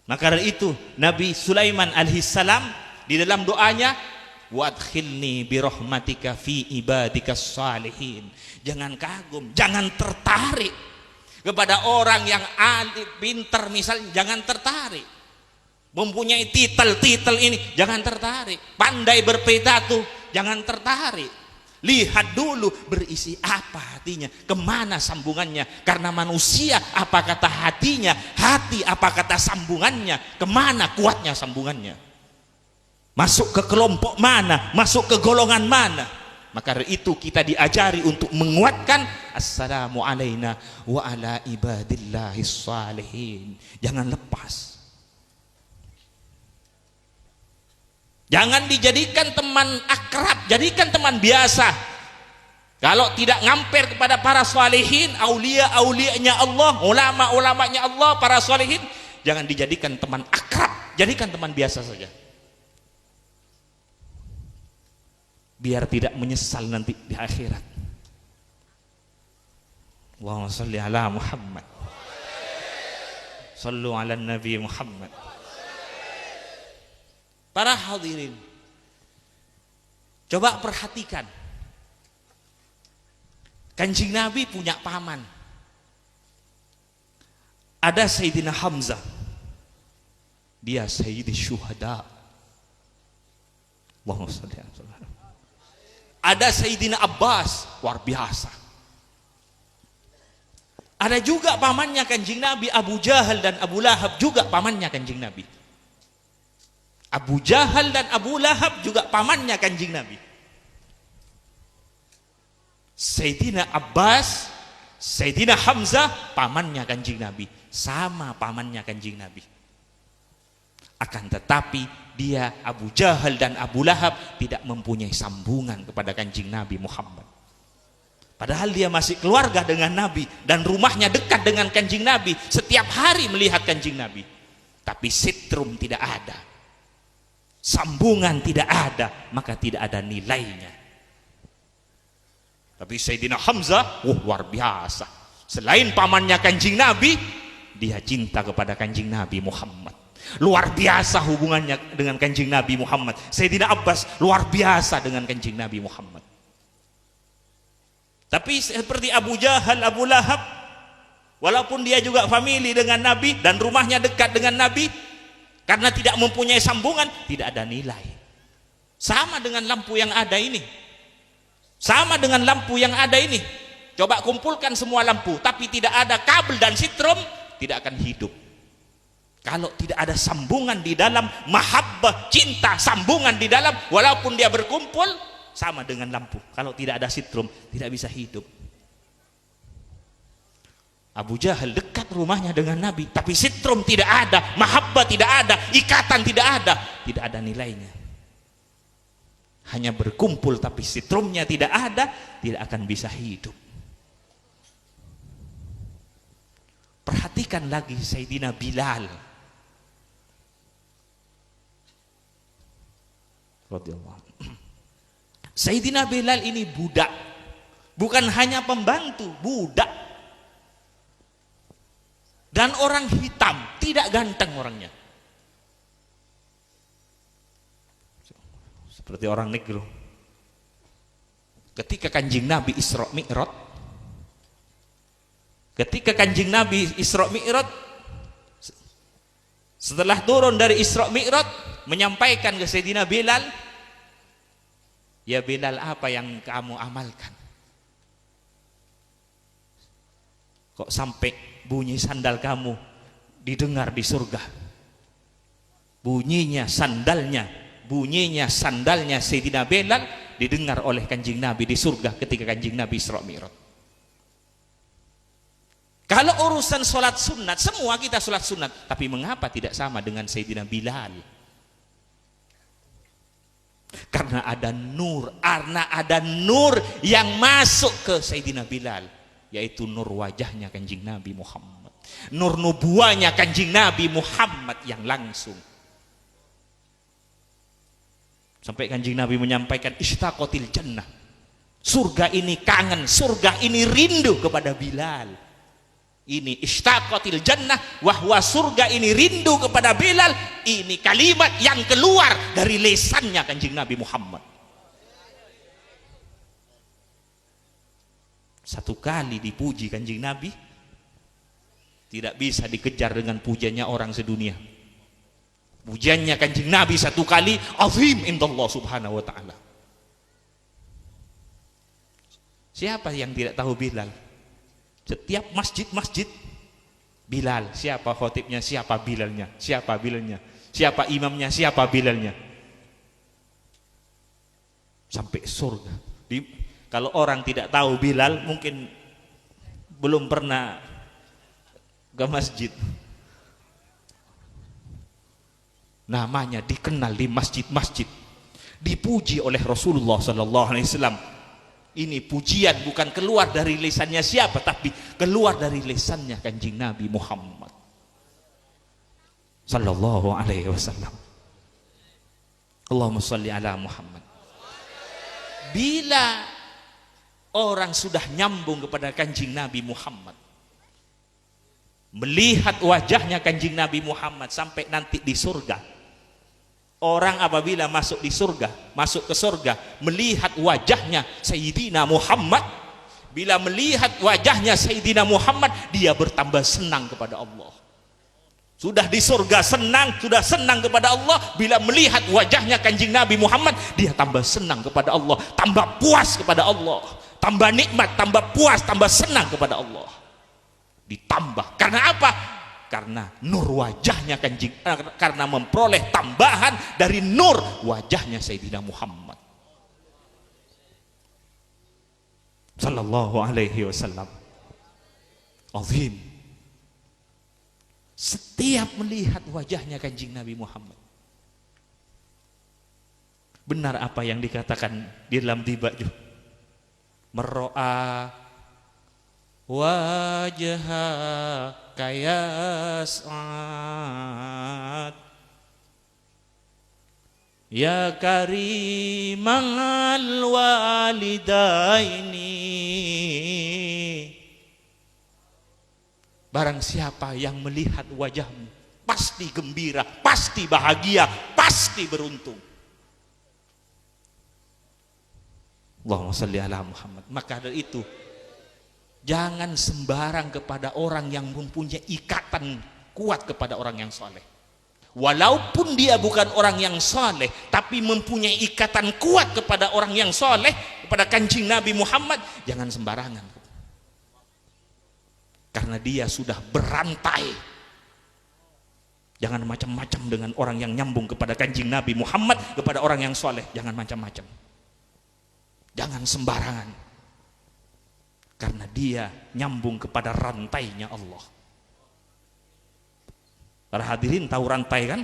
Maka dari itu Nabi Sulaiman alaihissalam di dalam doanya, wadkhilni birahmatika fi ibadikas salihin. Jangan kagum, jangan tertarik kepada orang yang alim, pintar misalnya, jangan tertarik. Mempunyai titel ini, jangan tertarik. Pandai berpidato, jangan tertarik. Lihat dulu berisi apa hatinya, kemana sambungannya. Karena manusia apa kata hatinya, hati apa kata sambungannya, kemana kuatnya sambungannya, masuk ke kelompok mana, masuk ke golongan mana. Maka dari itu kita diajari untuk menguatkan assalamu alaina wa ala ibadillahis salihin. Jangan lepas. Jangan dijadikan teman akrab, jadikan teman biasa. Kalau tidak ngamper kepada para salihin, aulia-aulianya Allah, ulama-ulamanya Allah, para salihin, jangan dijadikan teman akrab, jadikan teman biasa saja. Biar tidak menyesal nanti di akhirat. Allahumma shalli ala Muhammad. Shallu ala Nabi Muhammad. Para hadirin, coba perhatikan. Kanjeng Nabi punya paman. Ada Sayyidina Hamzah. Dia Sayyidi Syuhada. Allahumma shalli ala Muhammad. Ada Sayyidina Abbas, luar biasa. Ada juga pamannya Kanjeng Nabi, Abu Jahal dan Abu Lahab, juga pamannya Kanjeng Nabi. Abu Jahal dan Abu Lahab juga pamannya Kanjeng Nabi. Sayyidina Abbas, Sayyidina Hamzah pamannya Kanjeng Nabi, sama pamannya Kanjeng Nabi. Akan tetapi dia Abu Jahal dan Abu Lahab tidak mempunyai sambungan kepada Kanjeng Nabi Muhammad. Padahal dia masih keluarga dengan Nabi dan rumahnya dekat dengan Kanjeng Nabi, setiap hari melihat Kanjeng Nabi. Tapi sitrum tidak ada, sambungan tidak ada, maka tidak ada nilainya. Tapi Sayyidina Hamzah, luar biasa. Selain pamannya Kanjeng Nabi, dia cinta kepada Kanjeng Nabi Muhammad. Luar biasa hubungannya dengan Kanjeng Nabi Muhammad. Sayyidina Abbas luar biasa dengan Kanjeng Nabi Muhammad. Tapi seperti Abu Jahal, Abu Lahab, walaupun dia juga famili dengan Nabi dan rumahnya dekat dengan Nabi, karena tidak mempunyai sambungan, tidak ada nilai. Sama dengan lampu yang ada ini. Sama dengan lampu yang ada ini. Coba kumpulkan semua lampu, tapi tidak ada kabel dan sitrom, tidak akan hidup. Kalau tidak ada sambungan di dalam, mahabbah, cinta, sambungan di dalam, walaupun dia berkumpul, sama dengan lampu. Kalau tidak ada sitrom, tidak bisa hidup. Abu Jahal dekat rumahnya dengan Nabi, tapi sitrom tidak ada, mahabbah tidak ada, ikatan tidak ada nilainya. Hanya berkumpul tapi sitrumnya tidak ada, tidak akan bisa hidup. Perhatikan lagi Sayyidina Bilal radhiyallahu. Sayyidina Bilal ini budak, bukan hanya pembantu, budak. Dan orang hitam, tidak ganteng orangnya. Seperti orang negro. Ketika Kanjeng Nabi Isra Mi'raj, setelah turun dari Isra Mi'raj, menyampaikan ke Sayyidina Bilal, ya Bilal, apa yang kamu amalkan? Kok sampai bunyi sandal kamu didengar di surga? Bunyinya sandalnya Sayyidina Bilal didengar oleh Kanjeng Nabi di surga ketika Kanjeng Nabi Isra Mi'raj. Kalau urusan sholat sunat, semua kita sholat sunat, tapi mengapa tidak sama dengan Sayyidina Bilal? Karena ada nur yang masuk ke Sayyidina Bilal, yaitu nur wajahnya Kanjeng Nabi Muhammad, nur nubuahnya Kanjeng Nabi Muhammad yang langsung. Sampai Kanjeng Nabi menyampaikan, ishtaqatil jannah, surga ini kangen, surga ini rindu kepada Bilal. Ini ishtaqatil jannah, wahwa surga ini rindu kepada Bilal. Ini kalimat yang keluar dari lisannya Kanjeng Nabi Muhammad. Satu kali dipuji Kanjeng Nabi, tidak bisa dikejar dengan pujiannya orang sedunia. Pujiannya Kanjeng Nabi satu kali azim indallah subhanahu wa ta'ala. Siapa yang tidak tahu Bilal? Setiap masjid-masjid Bilal, siapa khotibnya, siapa Bilalnya, siapa Bilalnya, siapa imamnya, siapa Bilalnya, sampai surga. Kalau orang tidak tahu Bilal, mungkin belum pernah ke masjid. Namanya dikenal di masjid-masjid, dipuji oleh Rasulullah Sallallahu Alaihi Wasallam. Ini pujian bukan keluar dari lisannya siapa, tapi keluar dari lisannya Kanjeng Nabi Muhammad Sallallahu Alaihi Wasallam. Allahumma sholli ala Muhammad. Bila orang sudah nyambung kepada Kanjeng Nabi Muhammad, melihat wajahnya Kanjeng Nabi Muhammad sampai nanti di surga. Orang apabila masuk di surga, masuk ke surga, melihat wajahnya Sayyidina Muhammad, bila melihat wajahnya Sayyidina Muhammad, dia bertambah senang kepada Allah. Sudah di surga senang, sudah senang kepada Allah, bila melihat wajahnya Kanjeng Nabi Muhammad, dia tambah senang kepada Allah, tambah puas kepada Allah, tambah nikmat, tambah puas, tambah senang kepada Allah. Ditambah, karena apa? Karena nur wajahnya Kanjeng, karena memperoleh tambahan dari nur wajahnya Sayyidina Muhammad Sallallahu Alaihi Wasallam. Azim. Setiap melihat wajahnya Kanjeng Nabi Muhammad, benar apa yang dikatakan di dalam Dibaju, mero'a wajha kayas'ad ya karimal walidaini. Barang siapa yang melihat wajahmu, pasti gembira, pasti bahagia, pasti beruntung. Allahumma shalli ala Muhammad. Maka dari itu, jangan sembarang kepada orang yang mempunyai ikatan kuat kepada orang yang soleh. Walaupun dia bukan orang yang soleh, tapi mempunyai ikatan kuat kepada orang yang soleh, kepada Kanjeng Nabi Muhammad, jangan sembarangan. Karena dia sudah berantai. Jangan macam-macam dengan orang yang nyambung kepada Kanjeng Nabi Muhammad, kepada orang yang soleh. Jangan macam-macam. Jangan sembarangan. Karena dia nyambung kepada rantainya Allah. Para hadirin tahu rantai kan?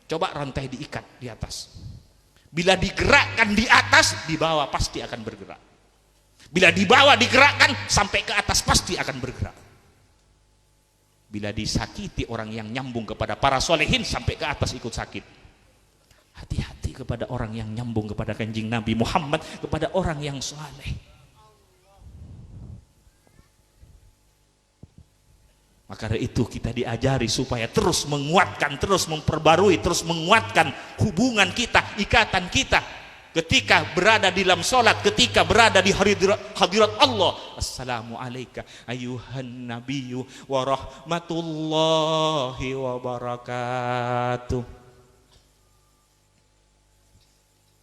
Coba rantai diikat di atas. Bila digerakkan di atas, di bawah pasti akan bergerak. Bila di bawah digerakkan, sampai ke atas pasti akan bergerak. Bila disakiti orang yang nyambung kepada para solehin, sampai ke atas ikut sakit. Hati-hati kepada orang yang nyambung kepada Kanjeng Nabi Muhammad, kepada orang yang soleh. Maka dari itu kita diajari supaya terus menguatkan, terus memperbarui, terus menguatkan hubungan kita, ikatan kita ketika berada di dalam sholat, ketika berada di hadirat Allah. Assalamualaikum ayuhan nabiyyu wa rahmatullahi wa barakatuh.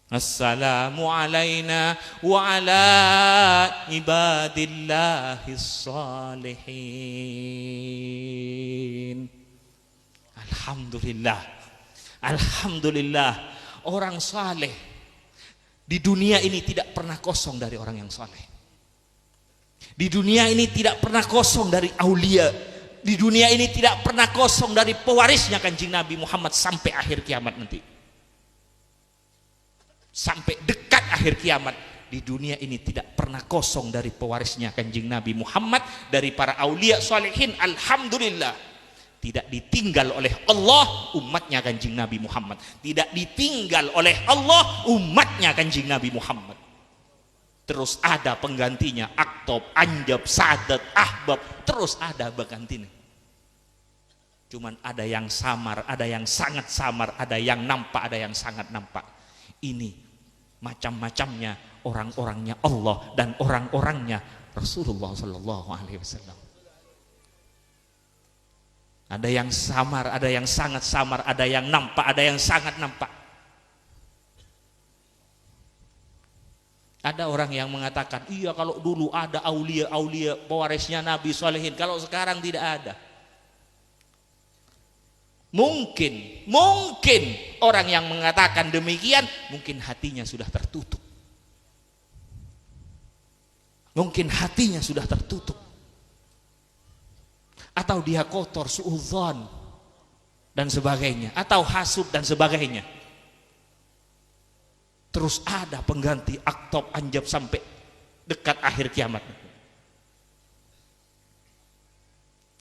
Assalamu alayna wa ala ibadillahis salihin. Alhamdulillah. Alhamdulillah. Orang saleh di dunia ini tidak pernah kosong dari orang yang saleh. Di dunia ini tidak pernah kosong dari aulia. Di dunia ini tidak pernah kosong dari pewarisnya Kanjeng Nabi Muhammad sampai akhir kiamat nanti. Sampai dekat akhir kiamat, di dunia ini tidak pernah kosong dari pewarisnya Kanjeng Nabi Muhammad, dari para aulia salihin. Alhamdulillah, tidak ditinggal oleh Allah umatnya Kanjeng Nabi Muhammad, tidak ditinggal oleh Allah umatnya Kanjeng Nabi Muhammad. terus ada penggantinya, aktob, anjab, sadat, ahbab, terus ada penggantinya. Cuman ada yang samar, ada yang sangat samar, ada yang nampak, ada yang sangat nampak. Ini macam-macamnya orang-orangnya Allah dan orang-orangnya Rasulullah Sallallahu Alaihi Wasallam. Ada yang samar, ada yang sangat samar, ada yang nampak, ada yang sangat nampak. Ada orang yang mengatakan, iya kalau dulu ada aulia-aulia pewarisnya Nabi Solehin, kalau sekarang tidak ada. Mungkin orang yang mengatakan demikian, mungkin hatinya sudah tertutup. Mungkin hatinya sudah tertutup. Atau dia kotor, suudzon, dan sebagainya. Atau hasud dan sebagainya. Terus ada pengganti aktob, anjab sampai dekat akhir kiamat.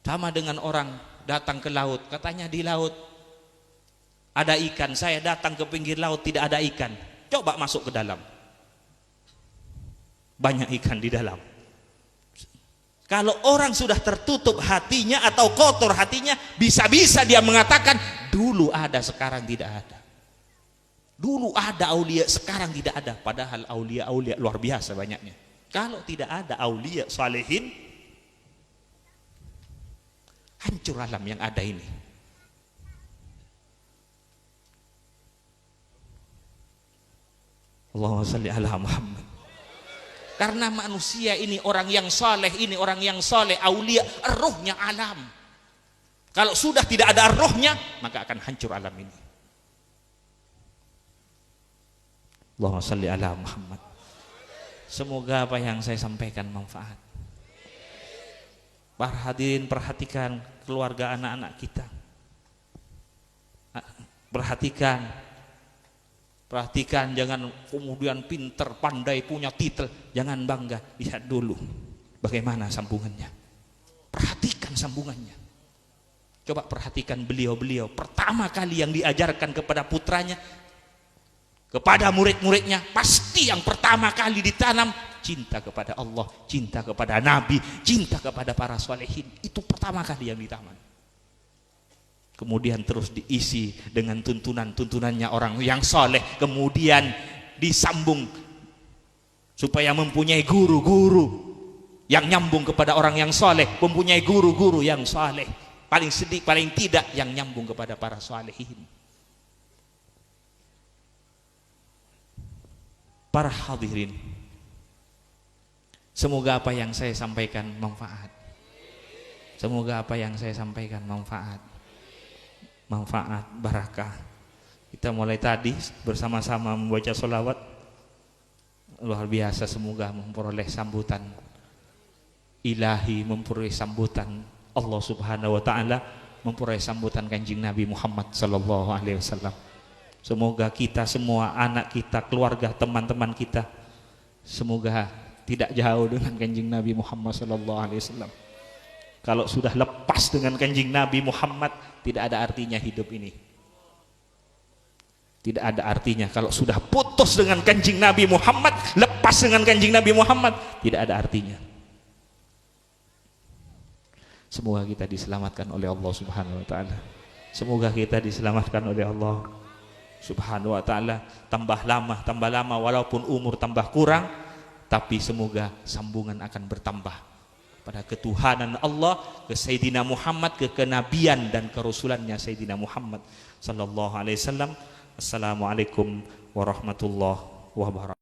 Sama dengan orang datang ke laut, katanya di laut ada ikan. Saya datang ke pinggir laut tidak ada ikan. Coba masuk ke dalam, banyak ikan di dalam. Kalau orang sudah tertutup hatinya atau kotor hatinya, bisa-bisa dia mengatakan dulu ada, sekarang tidak ada. Dulu ada aulia, sekarang tidak ada. Padahal aulia-aulia luar biasa banyaknya. Kalau tidak ada aulia salihin, hancur alam yang ada ini. Allahumma shalli ala Muhammad. Karena manusia ini orang yang saleh, ini orang yang saleh, aulia, rohnya alam. Kalau sudah tidak ada rohnya, maka akan hancur alam ini. Allahumma shalli ala Muhammad. Semoga apa yang saya sampaikan manfaat. Para hadirin, perhatikan keluarga anak-anak kita. Perhatikan, jangan kemudian pinter, pandai, punya titel, jangan bangga. Lihat dulu bagaimana sambungannya. Perhatikan sambungannya. Coba perhatikan beliau-beliau pertama kali yang diajarkan kepada putranya, kepada murid-muridnya, pasti yang pertama kali ditanam cinta kepada Allah, cinta kepada Nabi, cinta kepada para solehin. Itu pertama kali yang ditanam. Kemudian terus diisi dengan tuntunan-tuntunannya orang yang soleh. Kemudian disambung supaya mempunyai guru-guru yang nyambung kepada orang yang soleh, mempunyai guru-guru yang soleh. Paling sedikit, paling tidak yang nyambung kepada para solehin. Para hadirin, semoga apa yang saya sampaikan manfaat. Semoga apa yang saya sampaikan manfaat, barakah. Kita mulai tadi bersama-sama membaca sholawat, luar biasa. Semoga memperoleh sambutan ilahi, memperoleh sambutan Allah Subhanahu wa Ta'ala, memperoleh sambutan Kanjeng Nabi Muhammad Sallallahu Alaihi Wasallam. Semoga kita semua, anak kita, keluarga, teman-teman kita, semoga tidak jauh dengan Kanjeng Nabi Muhammad Sallallahu Alaihi Wasallam. Kalau sudah lepas dengan Kanjeng Nabi Muhammad, tidak ada artinya hidup ini. Tidak ada artinya. Kalau sudah putus dengan Kanjeng Nabi Muhammad, lepas dengan Kanjeng Nabi Muhammad, tidak ada artinya. Semoga kita diselamatkan oleh Allah Subhanahu wa Ta'ala. Semoga kita diselamatkan oleh Allah Subhanahu wa Ta'ala. Tambah lama walaupun umur tambah kurang, tapi semoga sambungan akan bertambah pada ketuhanan Allah, ke Sayyidina Muhammad, ke kenabian dan kerasulannya Sayyidina Muhammad Sallallahu Alaihi Wasallam. Assalamualaikum warahmatullahi wabarakatuh.